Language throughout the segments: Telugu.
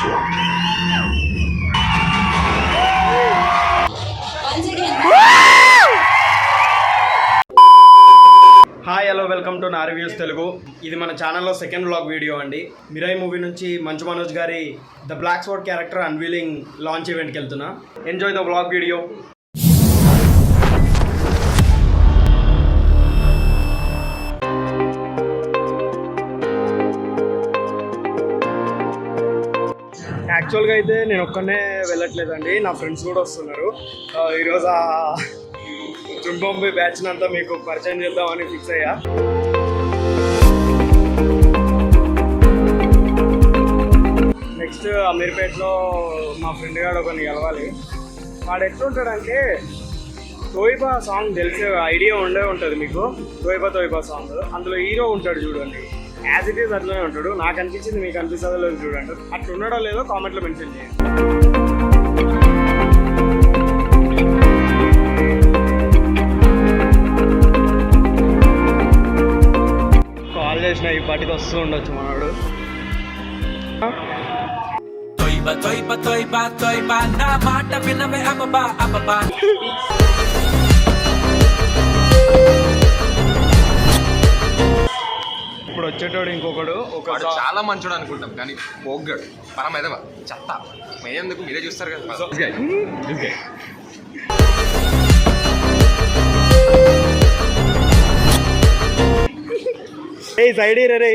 హాయ్ హలో వెల్కమ్ టు నా రివ్యూస్ తెలుగు. ఇది మన ఛానల్లో సెకండ్ వ్లాగ్ వీడియో అండి. మిరాయి మూవీ నుంచి మంచు మనోజ్ గారి the black sword character unveiling launch ఈవెంట్కి వెళ్తున్నా. Enjoy the vlog video. యాక్చువల్గా అయితే నేను ఒక్కనే వెళ్ళట్లేదండి, నా ఫ్రెండ్స్ కూడా వస్తున్నారు. ఈరోజు చుంబొంబి బ్యాచ్ అంతా మీకు పరిచయం చేద్దామని ఫిక్స్ అయ్యా. నెక్స్ట్ అమీర్పేటలో మా ఫ్రెండ్ గారు ఒకరిని కలవాలి. వాడు ఎట్లుంటాడంటే తోయిబా సాంగ్ తెలిసే ఐడియా ఉండే ఉంటుంది మీకు. తోయిబా సాంగ్ అందులో హీరో ఉంటాడు చూడండి, యాజ్ ఇట్ ఈస్ అట్లనే ఉంటాడు. నాకు అనిపించింది, మీకు అనిపిస్తుందో లేదు చూడండి. అట్లా ఉండడో లేదో కామెంట్లో మెన్షన్ చేయండి. కాల్ చేసిన ఈ పాటికి వస్తూ ఉండొచ్చు మనోడు. ఇప్పుడు వచ్చేటోడు ఇంకొకడు, చాలా మంచోడు అనుకుంటాం కానీ పోగ్గాడు పరమేదవా చెత్త. మేందుకు మీరే చూస్తారు కదా. సైడ్ రే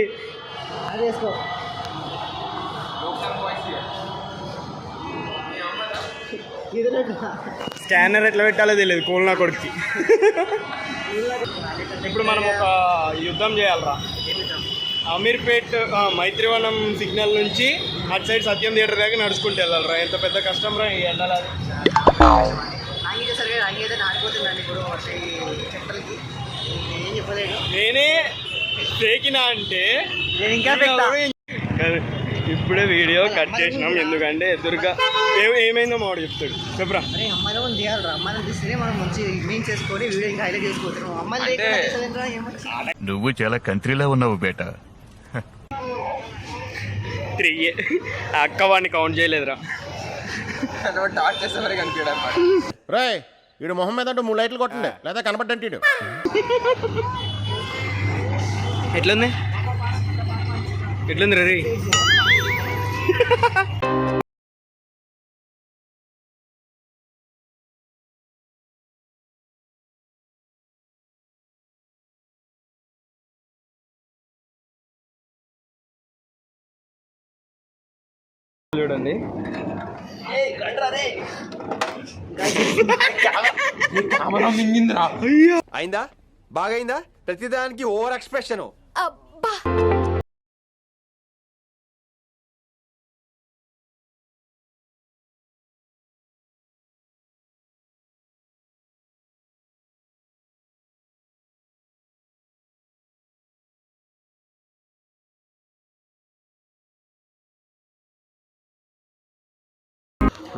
స్కానర్ ఎట్లా పెట్టాలో తెలియదు కోల్నా కొడుక్కి. ఇప్పుడు మనం ఒక యుద్ధం చేయాలరా. అమీర్పేట్ మైత్రివనం సిగ్నల్ నుంచి అటు సైడ్ సత్యం థియేటర్ దాకా నడుచుకుంటూ వెళ్ళాలరా. ఎంత పెద్ద కష్టం రా ఈ ఎండల. నేనే చేకినా అంటే ఇప్పుడే వీడియో కట్ చేసినాం, ఎందుకంటే ఎదురుగా ఏమైందో మాడు చెప్తాడు. చెప్పరా. నువ్వు చాలా కంట్రీలో ఉన్నావు బేటా. 3 అక్క వాడిని కౌంట్ చేయలేదురా. రే వీడు మొహం మీద 3 లైట్లు కొట్టండి, లేదా కనపడ్డంటాడు. ఎట్లుంది రే. చూడండి అయిందా? బాగైందా? ప్రతిదానికి ఓవర్ ఎక్స్ప్రెషన్.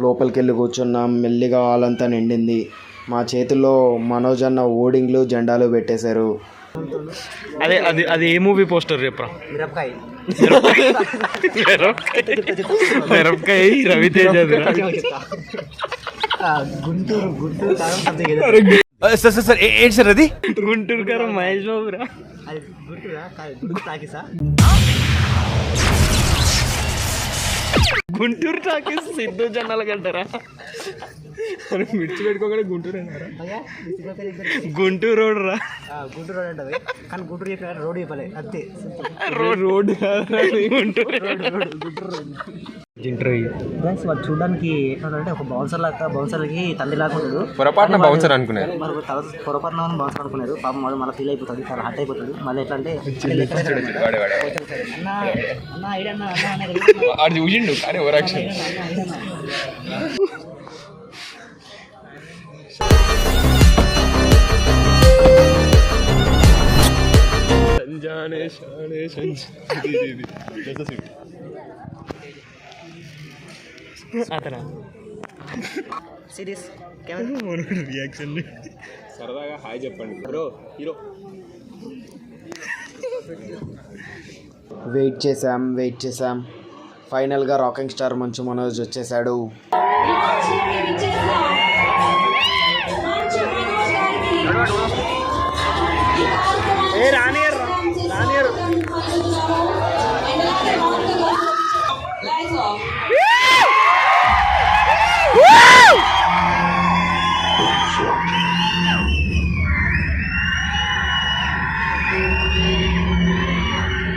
లోపలికి వెళ్ళి కూర్చున్నాం. మెల్లిగా హాలంతా నిండింది. మా చేతుల్లో మనోజ్ అన్న ఓడింగ్లు జెండాలు పెట్టేశారు. అదే అది ఏ మూవీ పోస్టర్ చెప్పరా. మిరపకాయ రవితేజ. సార్ ఏంటి సార్ అది? గుంటూరు కారం మహేష్ బాబురా. గుంటూరు టాకీస్ సిద్ధు జనాలు కంటారా. మిర్చి పెట్టుకోకుండా గుంటూరు అన్నారా. గుంటూరు రోడ్ రా. గుంటూరు రోడ్ అంటే కానీ గుంటూరు చెప్పిన రోడ్ చెప్పలే అంతే. రోడ్ గుంటూరు వాడు చూడడానికి ఎట్లా ఒక బౌన్సర్ లాగా, బౌన్సర్లకి తండ్రి లాగా ఉంటాడు. పొరపాటున బౌన్సర్ అనుకున్నారు, పొరపాటున బౌన్సర్ అనుకున్నారు. పాపం వాడు మళ్ళీ ఫీల్ అయిపోతుంది, చాలా హర్ట్ అయిపోతాడు. మళ్ళీ ఎట్లా అంటే చూసిండు కానీ ఓవరాక్షన్. రియాక్షన్ సరదాగా హాయ్ చెప్పండి బ్రో. హీరో వెయిట్ చేసాం ఫైనల్గా రాకింగ్ స్టార్ మంచు మనోజ్ వచ్చేసాడు.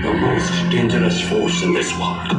The most dangerous force in this world.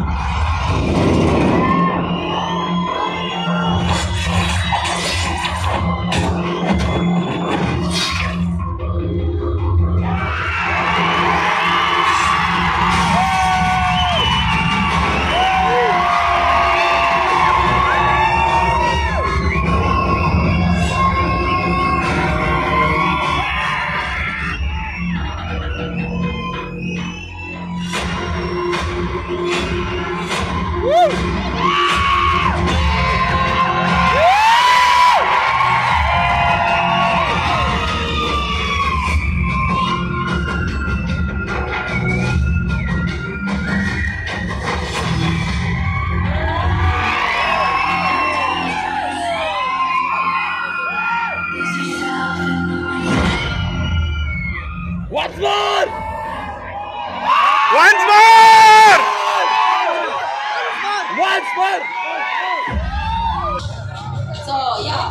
So yeah,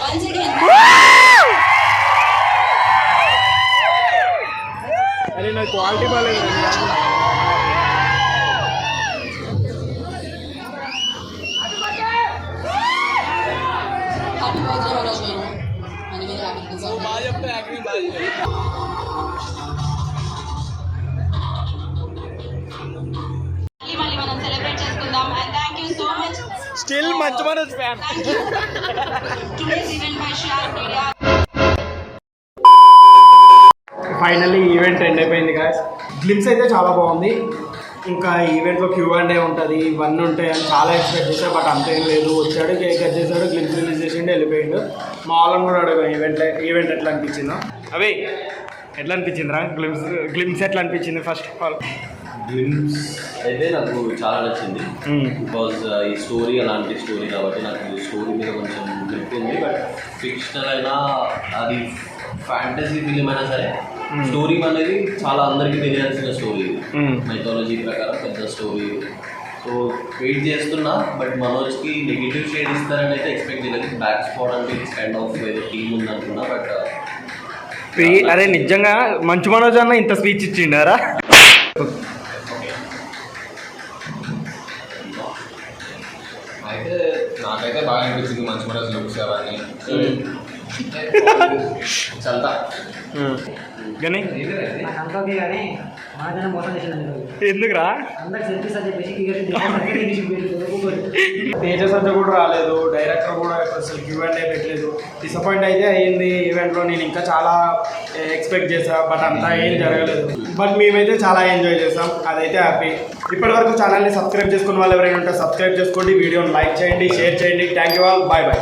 once again. అరే నాకు క్వాలిటీ బాగాలేదు. Happy birthday Manoj Garu. Many many happy returns. మళ్ళీ మనం సెలబ్రేట్ చేసుకుందాం and thank you so much. Still Manchu Manoj fan. Today's event by Shark Media. Finally event end అయిపోయింది గాయస్. గ్లిమ్స్ అయితే చాలా బాగుంది. ఇంకా ఈవెంట్లో Q&A ఉంటుంది, ఇవన్నీ ఉంటాయి అని చాలా ఎక్స్పెక్ట్ చేశాను. బట్ అంతేం లేదు. వచ్చాడు, కేక్ కట్ చేశాడు, గ్లిమ్స్ రిలీజ్ చేసిండు, వెళ్ళిపోయిండు. మా వాళ్ళని కూడా అడుగు ఈవెంట్ ఎట్లా అనిపించిందో. అవి ఎట్లా అనిపించిందిరా గ్లిమ్స్ ఎట్లా అనిపించింది ఫస్ట్ ఆఫ్ ఆల్? గ్లిమ్స్ అయితే నాకు చాలా నచ్చింది. బికాజ్ ఈ స్టోరీ అలాంటి స్టోరీ కాబట్టి నాకు ఈ స్టోరీ మీద కొంచెం గ్రిప్ ఉంది. బట్ ఫిక్షనల్ అయినా అది ఫ్యాంటసీ ఫిలిం అయినా సరే స్టోరీ అనేది చాలా అందరికీ తెలియాల్సిన స్టోరీ. మైథాలజీ ప్రకారం పెద్ద స్టోరీ. సో వెయిట్ చేస్తున్నా. బట్ మనోజ్కి నెగిటివ్ షేడ్ ఇస్తారని అయితే ఎక్స్పెక్ట్ చేయలేదు. బ్యాక్ స్పాట్ అంటే ఇట్స్ కైండ్ ఆఫ్ ఏదో టీమ్ ఉంది అనుకున్నా. బట్ అరే నిజంగా మంచు మనోజ్ అన్న ఇంత స్పీచ్ ఇచ్చిండారా? అయితే నాకైతే బాగా అనిపించింది మంచు మనోజ్ లుక్స్ అవన్నీ. చల్తా కానీ నాకు అనుకోకే కానీ మా జన మోసం చేసింది. ఎందుకురా? అందరికి సెల్ఫీస్ అని చెప్పేసి తేజ సజ్జ కూడా రాలేదు, డైరెక్టర్ కూడా అసలు Q&A పెట్టలేదు. డిసప్పాయింట్ అయితే అయ్యింది ఈవెంట్లో. నేను ఇంకా చాలా ఎక్స్పెక్ట్ చేశా, బట్ అంతా ఏం జరగలేదు. బట్ మేమైతే చాలా ఎంజాయ్ చేసాం, అదైతే హ్యాపీ. ఇప్పటివరకు ఛానల్ని సబ్స్క్రైబ్ చేసుకున్న వాళ్ళు ఎవరైనా ఉంటే సబ్స్క్రైబ్ చేసుకోండి, వీడియోని లైక్ చేయండి, షేర్ చేయండి. Thank you all, bye bye.